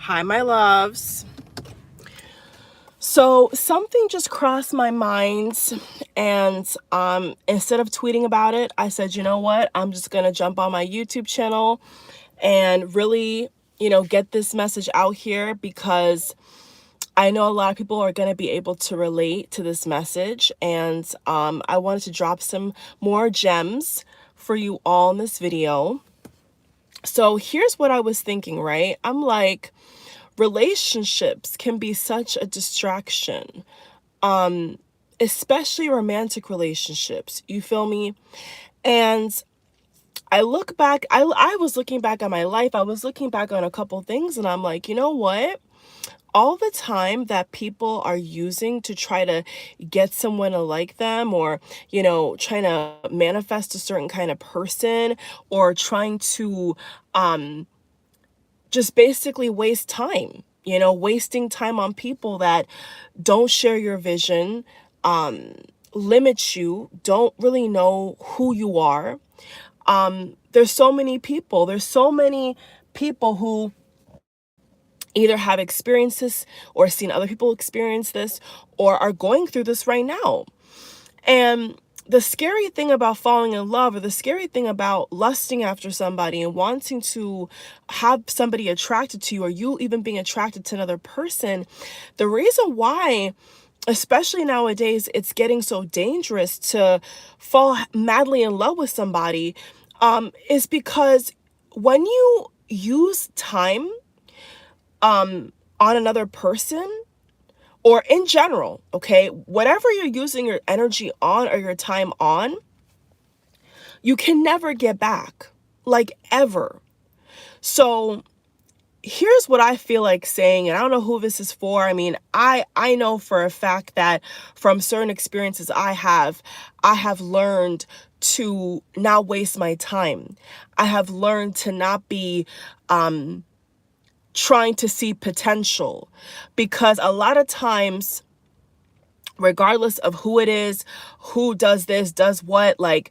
Hi, my loves. So something just crossed my mind, and instead of tweeting about it, I said, you know what? I'm just gonna jump on my YouTube channel and really, get this message out here because I know a lot of people are gonna be able to relate to this message, and I wanted to drop some more gems for you all in this video. So here's what I was thinking, right? I'm like, relationships can be such a distraction, um especially romantic relationships, you feel me? And I look back, I was looking back on my life, I was looking back on a couple things, and I'm like, you know what, all the time that people are using to try to get someone to like them, or trying to manifest a certain kind of person, or trying to just basically waste time, wasting time on people that don't share your vision, limit you, don't really know who you are. There's so many people who either have experienced this or seen other people experience this or are going through this right now. And the scary thing about falling in love, or the scary thing about lusting after somebody and wanting to have somebody attracted to you, or you even being attracted to another person, the reason why, especially nowadays, it's getting so dangerous to fall madly in love with somebody, is because when you use time on another person, or in general, okay, whatever you're using your energy on or your time on, you can never get back, like, ever. So here's what I feel like saying, and I don't know who this is for. I mean, I know for a fact that from certain experiences I have learned to not waste my time. I have learned to not be trying to see potential, because a lot of times, regardless of who it is, who does this, does what, like,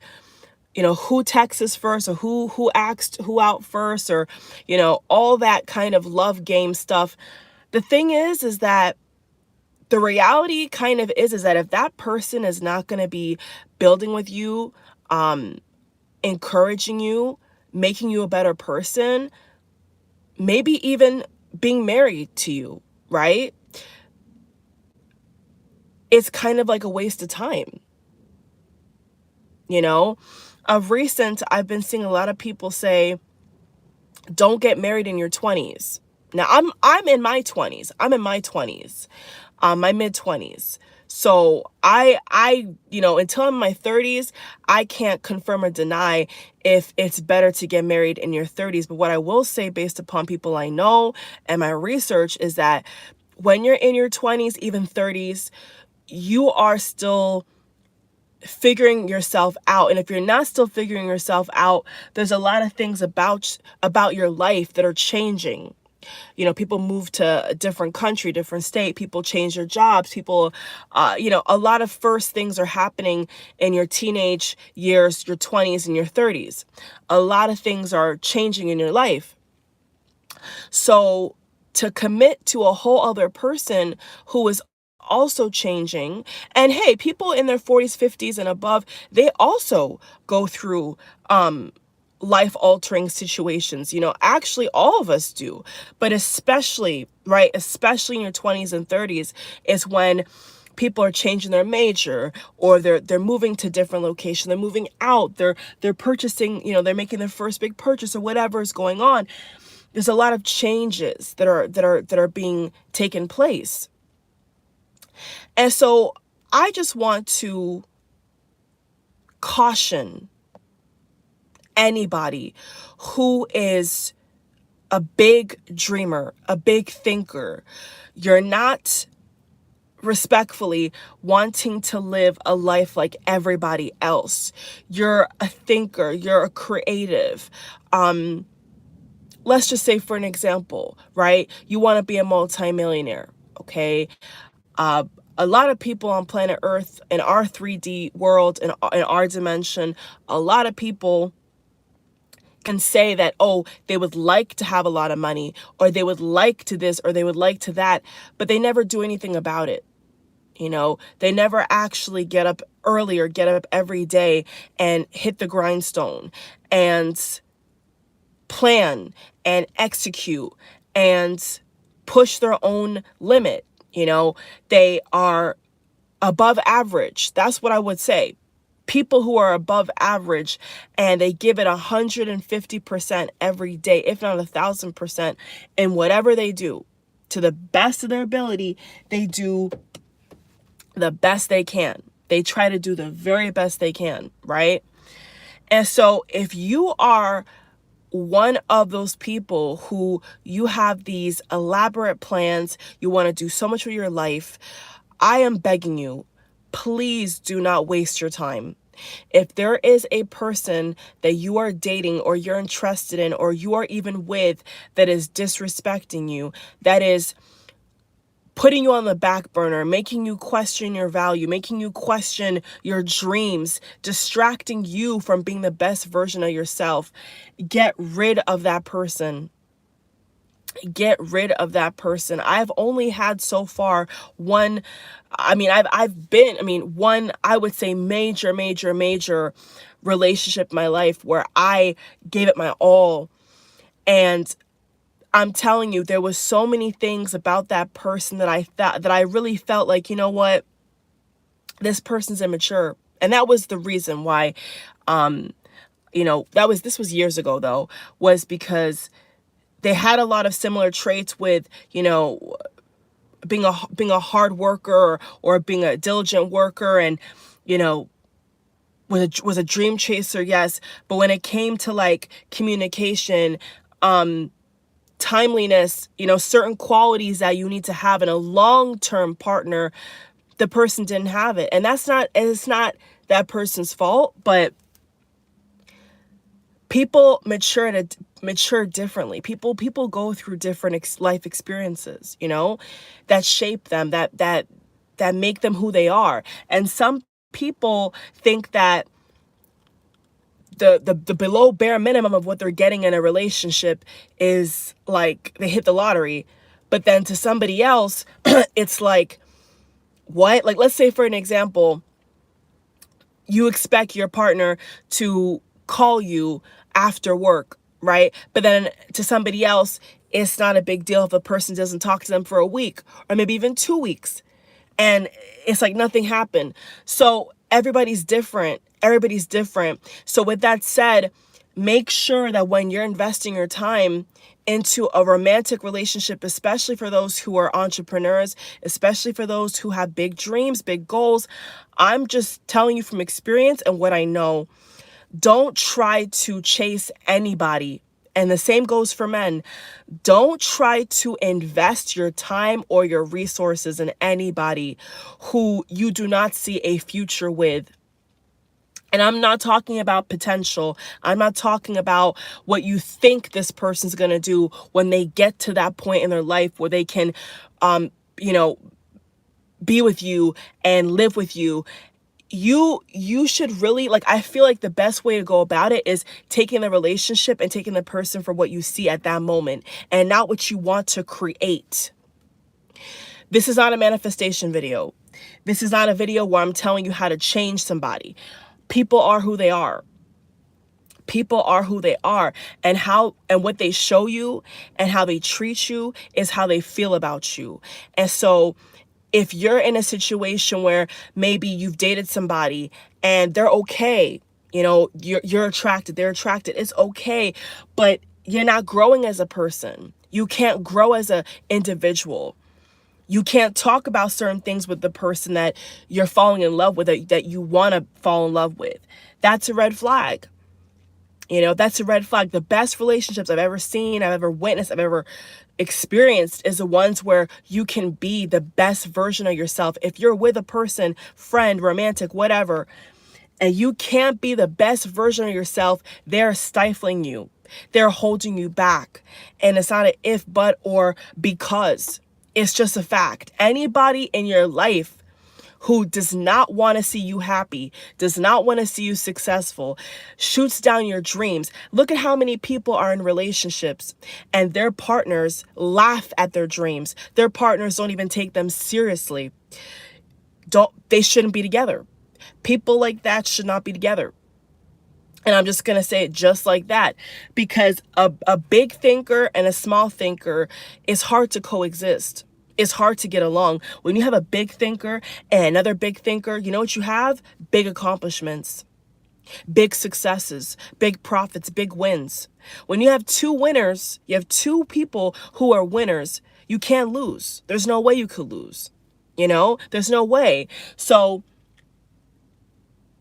who texts us first, or who asked who out first, or all that kind of love game stuff. The thing is that the reality kind of is that if that person is not going to be building with you, encouraging you, making you a better person, maybe even being married to you, right? It's kind of like a waste of time. Of recent, I've been seeing a lot of people say, don't get married in your 20s. Now, I'm in my 20s. I'm in my 20s, my mid 20s. So I until I'm in my 30s, I can't confirm or deny if it's better to get married in your 30s. But what I will say, based upon people I know and my research, is that when you're in your 20s, even 30s, you are still figuring yourself out. And if you're not still figuring yourself out, there's a lot of things about your life that are changing. People move to a different country, different state, people change their jobs, people, a lot of first things are happening in your teenage years, your 20s and your 30s. A lot of things are changing in your life. So to commit to a whole other person who is also changing, and hey, people in their 40s, 50s and above, they also go through life altering situations. Actually all of us do, but especially in your 20s and 30s is when people are changing their major, or they're moving to different location, they're moving out, they're purchasing, they're making their first big purchase, or whatever is going on. There's a lot of changes that are being taken place. And so I just want to caution anybody who is a big dreamer, a big thinker. You're not respectfully wanting to live a life like everybody else. You're a thinker, you're a creative. Let's just say, for an example, right? You want to be a multimillionaire, okay? A lot of people on planet Earth, in our 3D world, in our dimension, a lot of people and say that, oh, they would like to have a lot of money, or they would like to this, or they would like to that, but they never do anything about it. They never actually get up early or get up every day and hit the grindstone and plan and execute and push their own limit. They are above average. That's what I would say. People who are above average and they give it 150% every day, if not 1,000%, in whatever they do, to the best of their ability, they do the best they can. They try to do the very best they can, right? And so if you are one of those people who you have these elaborate plans, you want to do so much with your life, I am begging you, please do not waste your time. If there is a person that you are dating or you're interested in or you are even with that is disrespecting you, that is putting you on the back burner, making you question your value, making you question your dreams, distracting you from being the best version of yourself, get rid of that person. Get rid of that person. I've only had so far one, one, I would say major relationship in my life where I gave it my all. And I'm telling you, there was so many things about that person that I really felt like, you know what, this person's immature. And that was the reason why, this was years ago though, was because they had a lot of similar traits with, being a hard worker or being a diligent worker, and, was a dream chaser, yes. But when it came to like communication, timeliness, certain qualities that you need to have in a long-term partner, the person didn't have it. And it's not that person's fault, but people mature differently. People go through different life experiences, that shape them, that make them who they are. And some people think that the below bare minimum of what they're getting in a relationship is like they hit the lottery. But then to somebody else, it's like, what? Like, let's say for an example, you expect your partner to call you after work, right? But then to somebody else, it's not a big deal if a person doesn't talk to them for a week or maybe even 2 weeks. And it's like nothing happened. So everybody's different. So with that said, make sure that when you're investing your time into a romantic relationship, especially for those who are entrepreneurs, especially for those who have big dreams, big goals, I'm just telling you from experience and what I know, don't try to chase anybody. And the same goes for men. Don't try to invest your time or your resources in anybody who you do not see a future with. And I'm not talking about potential. I'm not talking about what you think this person's going to do when they get to that point in their life where they can, be with you and live with you. You should really, like, I feel like the best way to go about it is taking the relationship and taking the person for what you see at that moment and not what you want to create. This is not a manifestation video. This is not a video where I'm telling you how to change somebody. People are who they are. People are who they are, and what they show you and how they treat you is how they feel about you. And so if you're in a situation where maybe you've dated somebody and they're okay, you're attracted, they're attracted, it's okay, but you're not growing as a person. You can't grow as an individual. You can't talk about certain things with the person that you're falling in love with, that you want to fall in love with. That's a red flag. That's a red flag. The best relationships I've ever seen, I've ever witnessed, I've ever experienced is the ones where you can be the best version of yourself. If you're with a person, friend, romantic, whatever, and you can't be the best version of yourself, they're stifling you. They're holding you back. And it's not an if, but, or because. It's just a fact. Anybody in your life who does not want to see you happy, does not want to see you successful, shoots down your dreams. Look at how many people are in relationships and their partners laugh at their dreams. Their partners don't even take them seriously. They shouldn't be together. People like that should not be together. And I'm just going to say it just like that, because a big thinker and a small thinker is hard to coexist. It's hard to get along. When you have a big thinker and another big thinker, you know what you have? Big accomplishments, big successes, big profits, big wins. When you have two winners, you have two people who are winners, you can't lose. There's no way you could lose. There's no way. So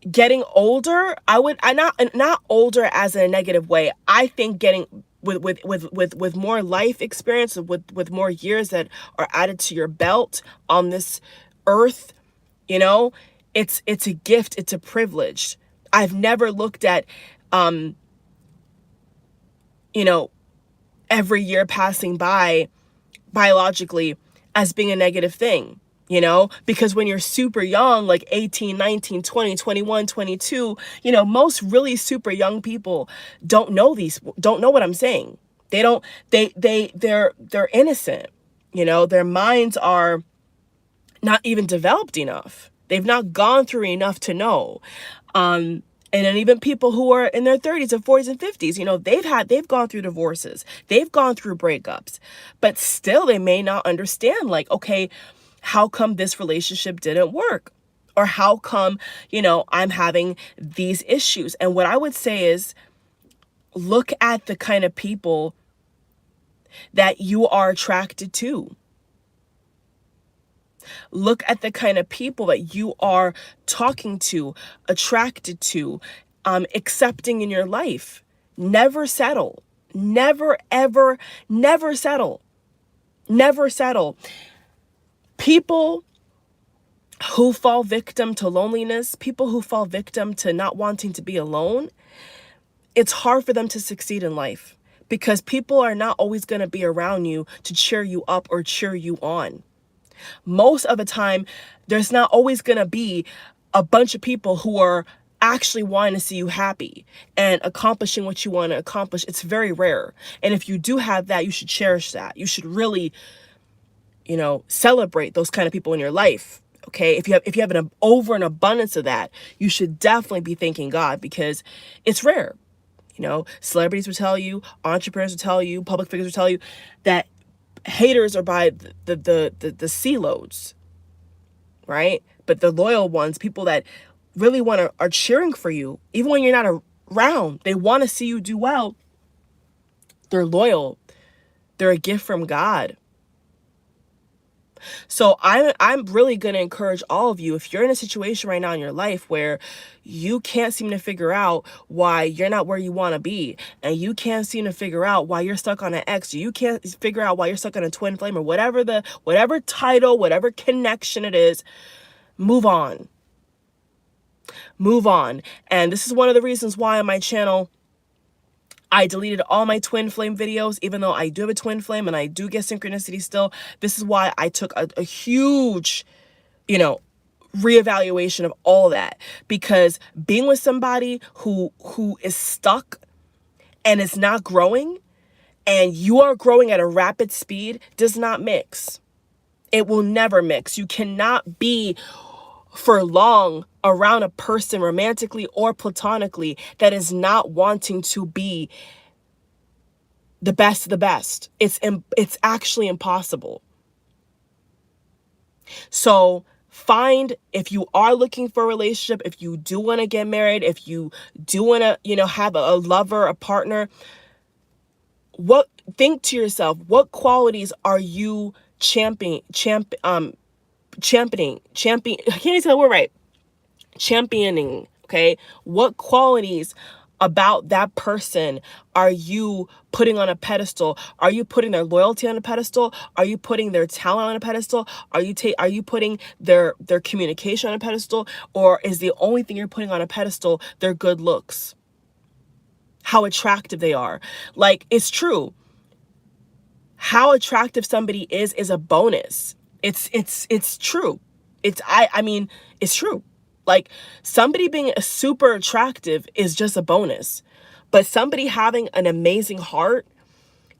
getting older, I not older as in a negative way. I think getting with more life experience, with more years that are added to your belt on this earth, it's a gift, it's a privilege. I've never looked at every year passing by biologically as being a negative thing. Because when you're super young, like 18, 19, 20, 21, 22, most really super young people don't know what I'm saying. They're innocent. Their minds are not even developed enough. They've not gone through enough to know. And then even people who are in their 30s and 40s and 50s, they've gone through divorces, they've gone through breakups, but still they may not understand, like, okay, how come this relationship didn't work? Or how come, I'm having these issues? And what I would say is, look at the kind of people that you are attracted to. Look at the kind of people that you are talking to, attracted to, accepting in your life. Never settle. Never, ever, never settle. Never settle. People who fall victim to loneliness, people who fall victim to not wanting to be alone, it's hard for them to succeed in life, because people are not always going to be around you to cheer you up or cheer you on. Most of the time, there's not always going to be a bunch of people who are actually wanting to see you happy and accomplishing what you want to accomplish. It's very rare. And if you do have that, you should cherish that. You should really, celebrate those kind of people in your life. Okay. If you have an abundance of that, you should definitely be thanking God, because it's rare. Celebrities will tell you, entrepreneurs will tell you, public figures will tell you that haters are by the sea loads, right? But the loyal ones, people that really are cheering for you, even when you're not around, they want to see you do well. They're loyal. They're a gift from God. So I'm really going to encourage all of you, if you're in a situation right now in your life where you can't seem to figure out why you're not where you want to be, and you can't seem to figure out why you're stuck on an ex, or you can't figure out why you're stuck on a twin flame, or whatever title, whatever connection it is, move on. Move on. And this is one of the reasons why on my channel, I deleted all my twin flame videos, even though I do have a twin flame and I do get synchronicity still. This is why I took a huge, reevaluation of all that, because being with somebody who is stuck and is not growing, and you are growing at a rapid speed, does not mix. It will never mix. You cannot be for long around a person, romantically or platonically, that is not wanting to be the best of the best. It's actually impossible. So if you are looking for a relationship, if you do want to get married, if you do want to, have a lover, a partner, think to yourself, what qualities are you championing? I can't even say the word right. Championing. Okay. What qualities about that person are you putting on a pedestal? Are you putting their loyalty on a pedestal? Are you putting their talent on a pedestal? Are you putting their communication on a pedestal? Or is the only thing you're putting on a pedestal their good looks? How attractive they are? Like, it's true. How attractive somebody is a bonus. It's true. I mean, it's true. Like, somebody being super attractive is just a bonus. But somebody having an amazing heart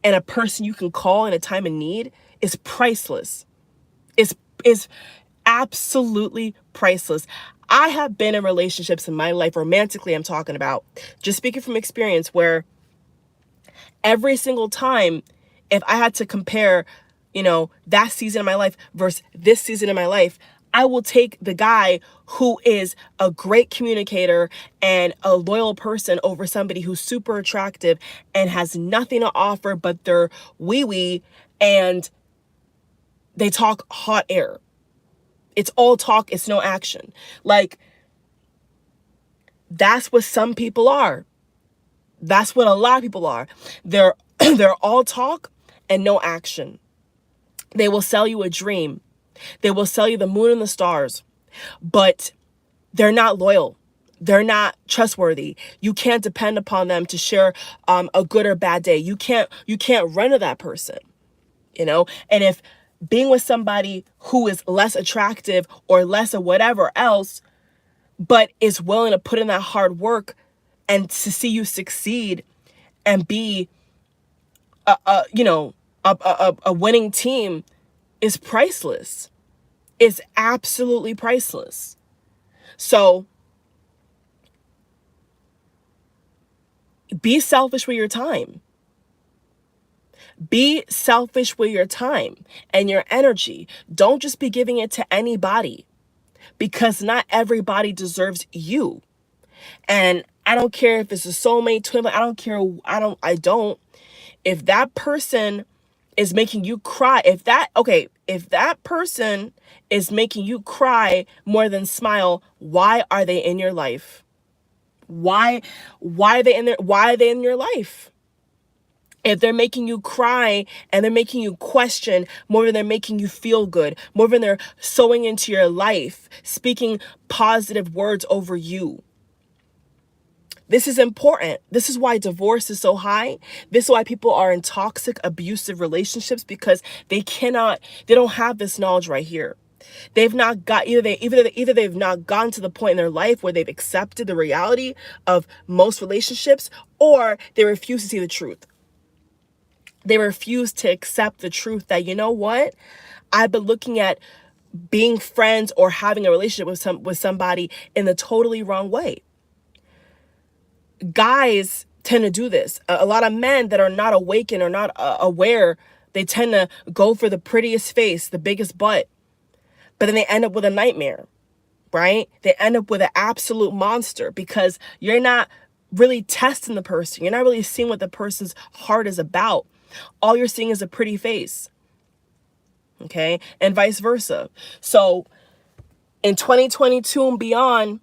and a person you can call in a time of need is priceless. Is absolutely priceless. I have been in relationships in my life, romantically I'm talking about, just speaking from experience, where every single time, if I had to compare, that season of my life versus this season of my life, I will take the guy who is a great communicator and a loyal person over somebody who's super attractive and has nothing to offer but their wee-wee, and they talk hot air. It's all talk, it's no action. Like, that's what some people are. That's what a lot of people are. They're they're all talk and no action. They will sell you a dream. They will sell you the moon and the stars, but they're not loyal. They're not trustworthy. You can't depend upon them to share a good or bad day. You can't run to that person, And if being with somebody who is less attractive or less of whatever else, but is willing to put in that hard work and to see you succeed and be a winning team, is priceless. It's absolutely priceless. So be selfish with your time. Be selfish with your time and your energy. Don't just be giving it to anybody, because not everybody deserves you. And I don't care if it's a soulmate, twin, I don't care. I don't. If that person is making you cry, if that person is making you cry more than smile, why are they in your life? Why are they in your life? If they're making you cry and they're making you question more than they're making you feel good, more than they're sowing into your life, speaking positive words over you. This is important. This is why divorce is so high. This is why people are in toxic, abusive relationships, because they don't have this knowledge right here. They've not got either they've not gotten to the point in their life where they've accepted the reality of most relationships, or they refuse to see the truth. They refuse to accept the truth that, you know what? I've been looking at being friends or having a relationship with somebody in the totally wrong way. Guys tend to do this. A lot of men that are not awakened or not aware, they tend to go for the prettiest face, the biggest butt, but then they end up with a nightmare, right? They end up with an absolute monster, because you're not really testing the person. You're not really seeing what the person's heart is about. All you're seeing is a pretty face. Okay? And vice versa. So in 2022 and beyond,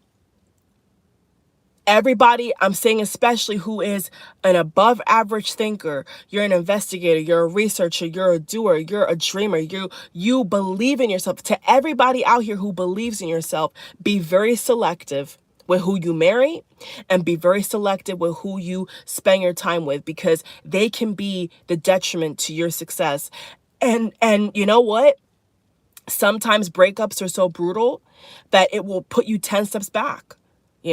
everybody, I'm saying especially who is an above average thinker, you're an investigator, you're a researcher, you're a doer, you're a dreamer, you believe in yourself. To everybody out here who believes in yourself, be very selective with who you marry, and be very selective with who you spend your time with, because they can be the detriment to your success. And you know what? Sometimes breakups are so brutal that it will put you 10 steps back. A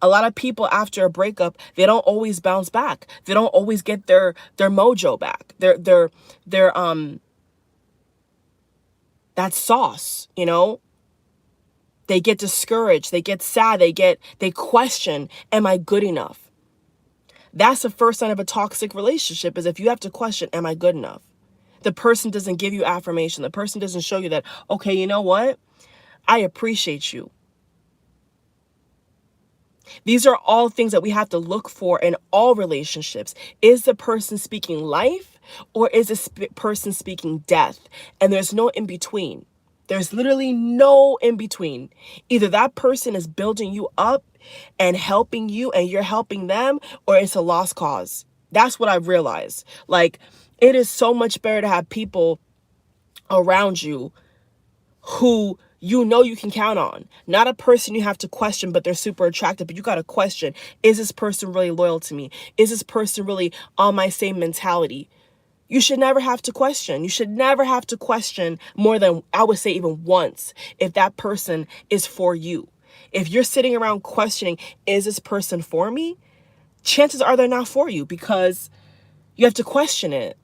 lot of people after a breakup, they don't always bounce back. They don't always get their mojo back. Their that sauce, They get discouraged, they get sad, they question, am I good enough? That's the first sign of a toxic relationship, is if you have to question, am I good enough? The person doesn't give you affirmation. The person doesn't show you that, okay, you know what? I appreciate you. These are all things that we have to look for in all relationships. Is the person speaking life, or is this person speaking death? And there's no in between. There's literally no in between. Either that person is building you up and helping you and you're helping them, or it's a lost cause. That's what I've realized. Like, it is so much better to have people around you who you can count on. Not a person you have to question, but they're super attractive, but you got to question, is this person really loyal to me? Is this person really on my same mentality? You should never have to question. You should never have to question more than, I would say, even once, if that person is for you. If you're sitting around questioning, is this person for me? Chances are they're not for you, because you have to question it.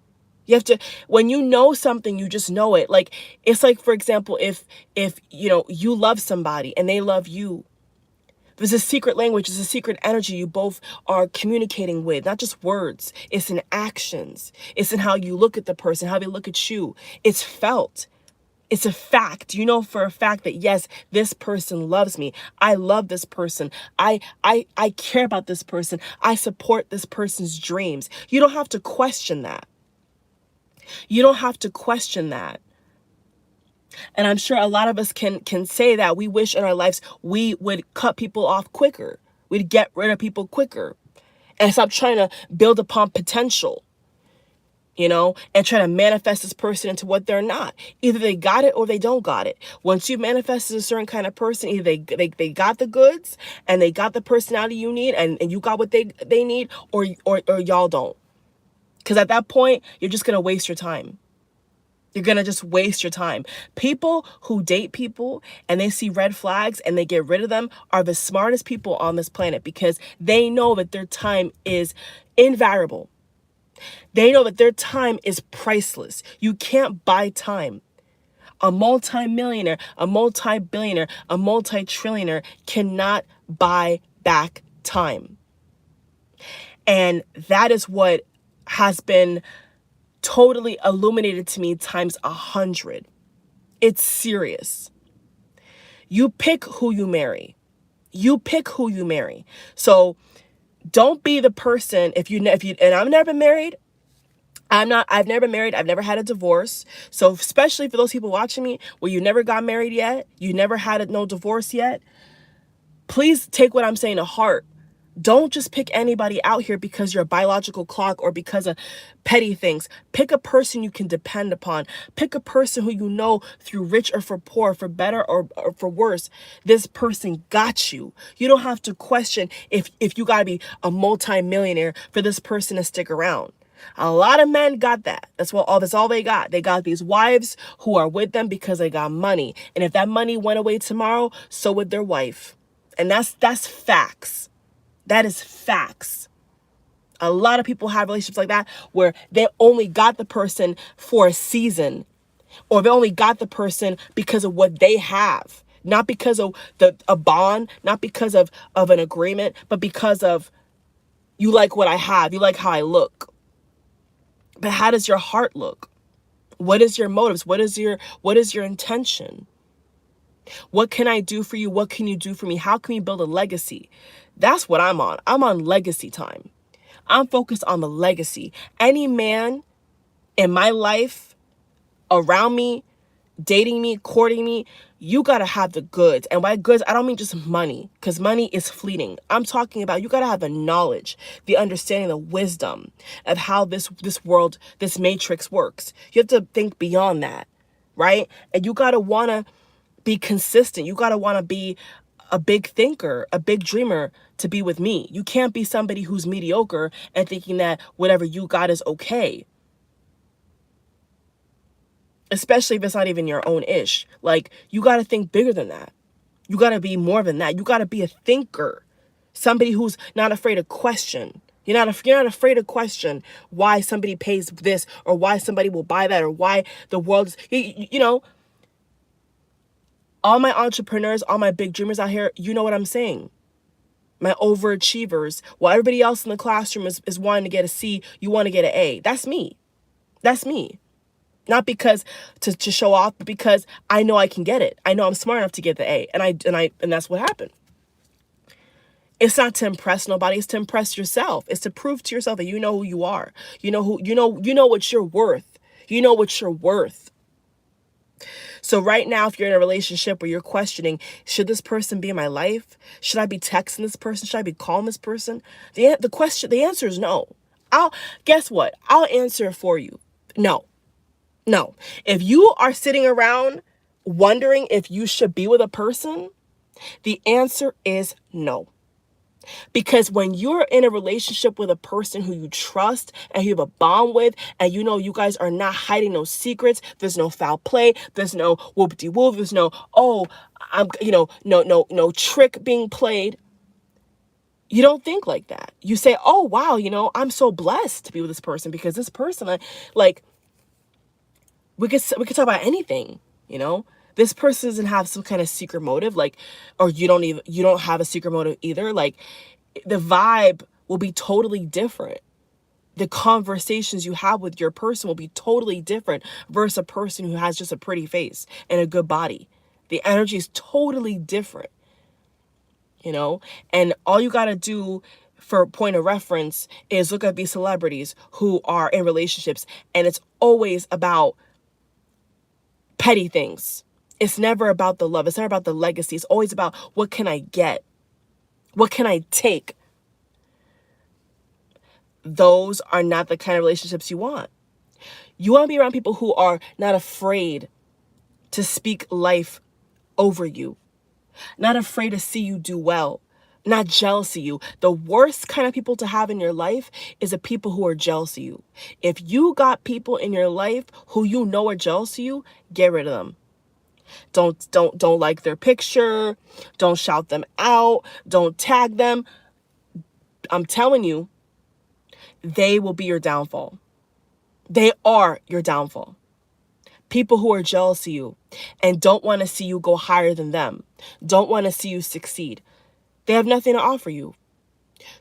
You have to, when you know something, you just know it. Like, it's like, for example, if you love somebody and they love you, there's a secret language, there's a secret energy you both are communicating with, not just words. It's in actions. It's in how you look at the person, how they look at you. It's felt. It's a fact. You know for a fact that, yes, this person loves me. I love this person. I care about this person. I support this person's dreams. You don't have to question that. You don't have to question that. And I'm sure a lot of us can say that we wish in our lives we would cut people off quicker. We'd get rid of people quicker and stop trying to build upon potential, and try to manifest this person into what they're not. Either they got it or they don't got it. Once you manifest a certain kind of person, either they got the goods and they got the personality you need, and you got what they need, or y'all don't. Because at that point, you're just going to waste your time. You're going to just waste your time. People who date people and they see red flags and they get rid of them are the smartest people on this planet, because they know that their time is invaluable. They know that their time is priceless. You can't buy time. A multi-millionaire, a multi-billionaire, a multi-trillionaire cannot buy back time. And that is what has been totally illuminated to me times 100. It's serious. You pick who you marry. You pick who you marry. So don't be the person, if you and I've never been married. I've never been married. I've never had a divorce. So especially for those people watching me where you never got married yet, you never had no divorce yet, please take what I'm saying to heart. Don't just pick anybody out here because you're a biological clock or because of petty things. Pick a person you can depend upon. Pick a person who you know, through rich or for poor, for better or for worse, this person got you. You don't have to question if you got to be a multi-millionaire for this person to stick around. A lot of men got that. That's all they got. They got these wives who are with them because they got money. And if that money went away tomorrow, so would their wife. And that's facts. That is facts. A lot of people have relationships like that where they only got the person for a season, or they only got the person because of what they have, not because of a bond, not because of an agreement, but because of, you like what I have, you like how I look. But how does your heart look? What is your motives? What is your intention? What can I do for you? What can you do for me? How can we build a legacy? That's what I'm on. I'm on legacy time. I'm focused on the legacy. Any man in my life, around me, dating me, courting me, you got to have the goods. And by goods, I don't mean just money, because money is fleeting. I'm talking about, you got to have the knowledge, the understanding, the wisdom of how this world, this matrix works. You have to think beyond that, right? And you got to want to be consistent. You got to want to be a big thinker, a big dreamer to be with me. You can't be somebody who's mediocre and thinking that whatever you got is okay. Especially if it's not even your own ish. Like, you got to think bigger than that. You got to be more than that. You got to be a thinker. Somebody who's not afraid to question. You're not afraid to question why somebody pays this, or why somebody will buy that, or why the world is, all my entrepreneurs, all my big dreamers out here, you know what I'm saying. My overachievers, while everybody else in the classroom is wanting to get a C, you want to get an A. That's me. That's me. Not because to show off, but because I know I can get it. I know I'm smart enough to get the A. And that's what happened. It's not to impress nobody, it's to impress yourself. It's to prove to yourself that you know who you are. You know what you're worth. You know what you're worth. So right now, if you're in a relationship where you're questioning, should this person be in my life? Should I be texting this person? Should I be calling this person? The answer is no. Guess what? I'll answer it for you. No. If you are sitting around wondering if you should be with a person, the answer is no. Because when you're in a relationship with a person who you trust and you have a bond with, and you know you guys are not hiding no secrets, there's no foul play, there's no whoop-de-whoop, there's no, oh, no trick being played. You don't think like that. You say, oh, wow, I'm so blessed to be with this person, because this person, like, we could talk about anything, This person doesn't have some kind of secret motive, like, or you don't have a secret motive either. Like, the vibe will be totally different. The conversations you have with your person will be totally different versus a person who has just a pretty face and a good body. The energy is totally different, and all you got to do for point of reference is look at these celebrities who are in relationships, and it's always about petty things. It's never about the love. It's never about the legacy. It's always about, what can I get? What can I take? Those are not the kind of relationships you want. You want to be around people who are not afraid to speak life over you, not afraid to see you do well, not jealous of you. The worst kind of people to have in your life is the people who are jealous of you. If you got people in your life who you know are jealous of you, get rid of them. Don't like their picture. Don't shout them out. Don't tag them. I'm telling you, they will be your downfall. They are your downfall. People who are jealous of you and don't want to see you go higher than them, don't want to see you succeed. They have nothing to offer you.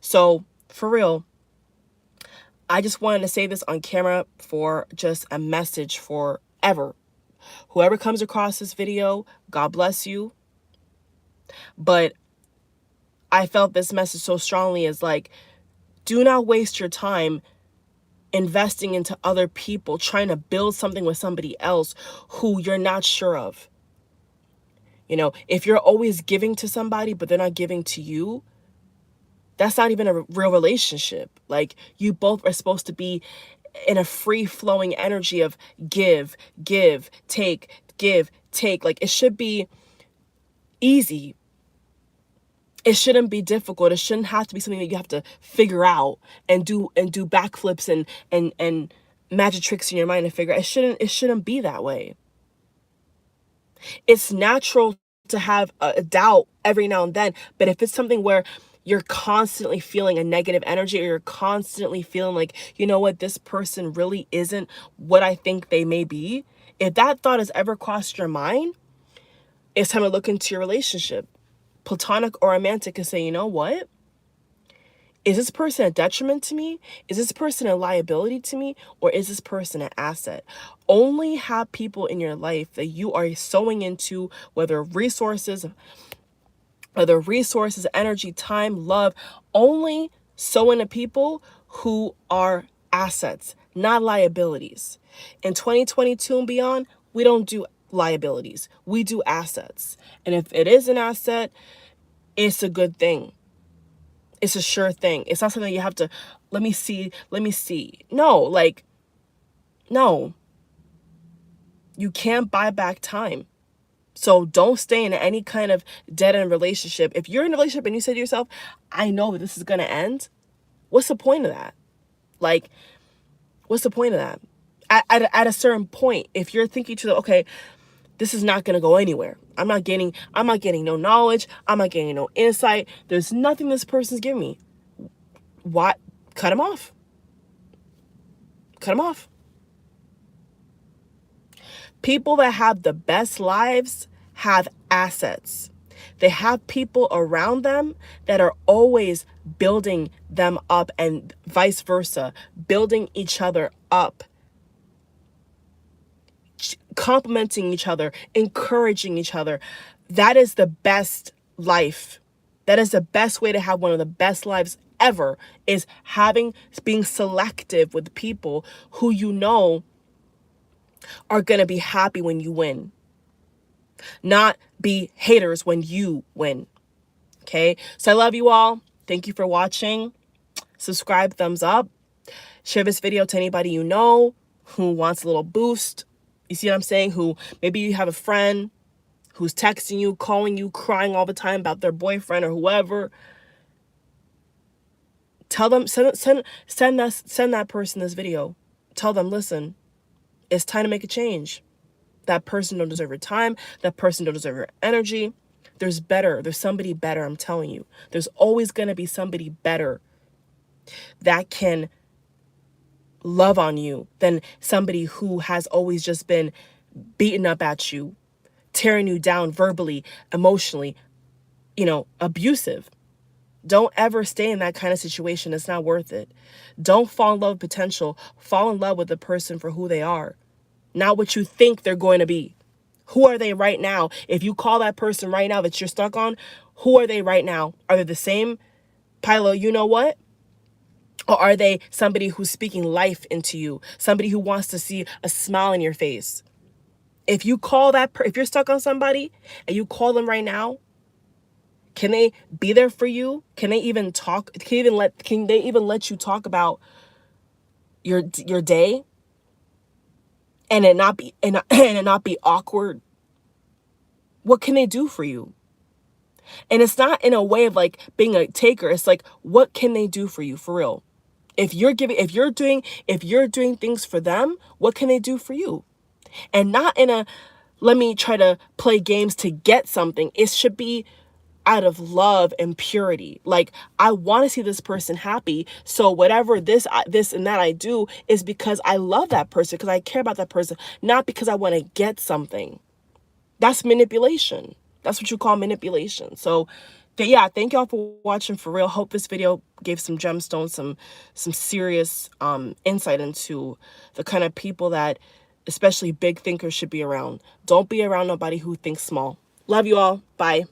So, for real, I just wanted to say this on camera for just a message forever. Whoever comes across this video, God bless you. But I felt this message so strongly, is like, do not waste your time investing into other people, trying to build something with somebody else who you're not sure of. If you're always giving to somebody, but they're not giving to you, that's not even a real relationship. Like, you both are supposed to be in a free-flowing energy of give, take, give, take. Like, it should be easy. It shouldn't be difficult. It shouldn't have to be something that you have to figure out and do backflips and magic tricks in your mind to figure out. It shouldn't be that way. It's natural to have a doubt every now and then, but if it's something where you're constantly feeling a negative energy, or you're constantly feeling like, you know what, this person really isn't what I think they may be, if that thought has ever crossed your mind, it's time to look into your relationship, platonic or romantic, and say, you know what? Is this person a detriment to me? Is this person a liability to me? Or is this person an asset? Only have people in your life that you are sowing into, whether resources, energy, time, love. Only sow into people who are assets, not liabilities. In 2022 and beyond, we don't do liabilities. We do assets. And if it is an asset, it's a good thing. It's a sure thing. It's not something you have to, let me see. No, no. You can't buy back time. So don't stay in any kind of dead-end relationship. If you're in a relationship and you say to yourself, I know that this is going to end, what's the point of that? Like, what's the point of that? At a certain point, if you're thinking to okay, this is not going to go anywhere. I'm not getting no knowledge. I'm not getting no insight. There's nothing this person's giving me. What? Cut him off. Cut him off. People that have the best lives have assets. They have people around them that are always building them up, and vice versa, building each other up, complimenting each other, encouraging each other. That is the best life. That is the best way to have one of the best lives ever, is being selective with people who you know are going to be happy when you win, not be haters when you win. Okay? So I love you all. Thank you for watching. Subscribe, thumbs up. Share this video to anybody you know who wants a little boost. You see what I'm saying? Who maybe you have a friend who's texting you, calling you, crying all the time about their boyfriend or whoever. Tell them, send that person this video. Tell them, listen, it's time to make a change. That person don't deserve your time. That person don't deserve your energy. There's somebody better, I'm telling you. There's always going to be somebody better that can love on you than somebody who has always just been beating up at you, tearing you down verbally, emotionally, abusive. Don't ever stay in that kind of situation. It's not worth it. Don't fall in love with potential. Fall in love with the person for who they are, not what you think they're going to be. Who are they right now? If you call that person right now that you're stuck on, who are they right now? Are they the same pile of you know what? Or are they somebody who's speaking life into you? Somebody who wants to see a smile in your face? If you call if you're stuck on somebody and you call them right now, can they be there for you? Can they even talk? Can they even let you talk about your day and it not be and it not be awkward? What can they do for you? And it's not in a way of like being a taker. It's like, what can they do for you for real? If you're doing things for them, what can they do for you? And not in a, let me try to play games to get something. It should be out of love and purity. Like, I want to see this person happy. So whatever this and that I do is because I love that person, because I care about that person, not because I want to get something. That's manipulation. That's what you call manipulation. So yeah, thank y'all for watching, for real. Hope this video gave some gemstones, some serious insight into the kind of people that especially big thinkers should be around. Don't be around nobody who thinks small. Love you all. Bye.